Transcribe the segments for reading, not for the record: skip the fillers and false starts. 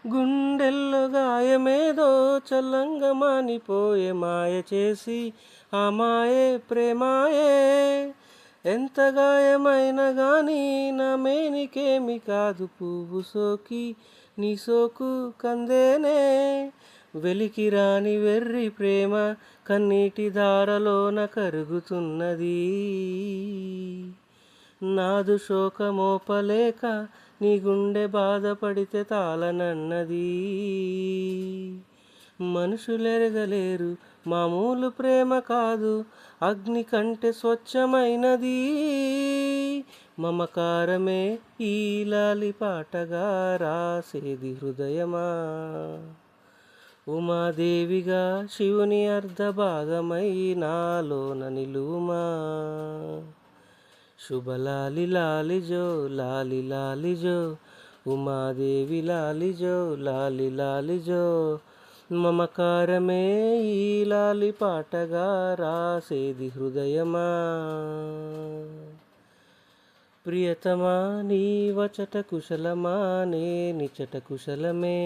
గుండెల్లో గాయమేదో చల్లంగా మానిపోయే మాయ చేసి ఆ మాయే ప్రేమాయే. ఎంత గాయమైనా గాని నా మేనికేమి కాదు, పువ్వు సోకి నీ సోకు కందేనే. వెలికి రాని వెర్రి ప్రేమ కన్నీటి ధారలోన కరుగుతున్నది. నాదు శోకమోపలేక నీ గుండె బాధపడితే తాళనన్నది. మనుషులెరగలేరు మామూలు ప్రేమ కాదు, అగ్ని కంటే స్వచ్ఛమైనది. మమకారమే ఈ లాలి పాటగా రాసేది హృదయమా. ఉమాదేవిగా శివుని అర్ధభాగమై నాలోన నిలువుమా. శుభలాలి లాలిజో లాలి లాలిజో, ఉమాదేవి లాలిజో లాలి లాలిజో. మమకారమే ఈ లాలి పాటగా రాసేది హృదయమా. ప్రియతమా నీ వచట కుశలమా, నే నిచట కుశలమే.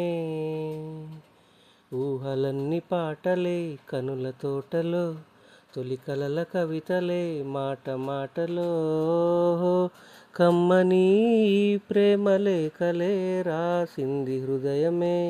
ఊహలన్నీ పాటలే కనుల తోటలో, తొలి కలల కవితలే మాట మాటలో. కమ్మని ప్రేమ లేఖలే రాసింది హృదయమే.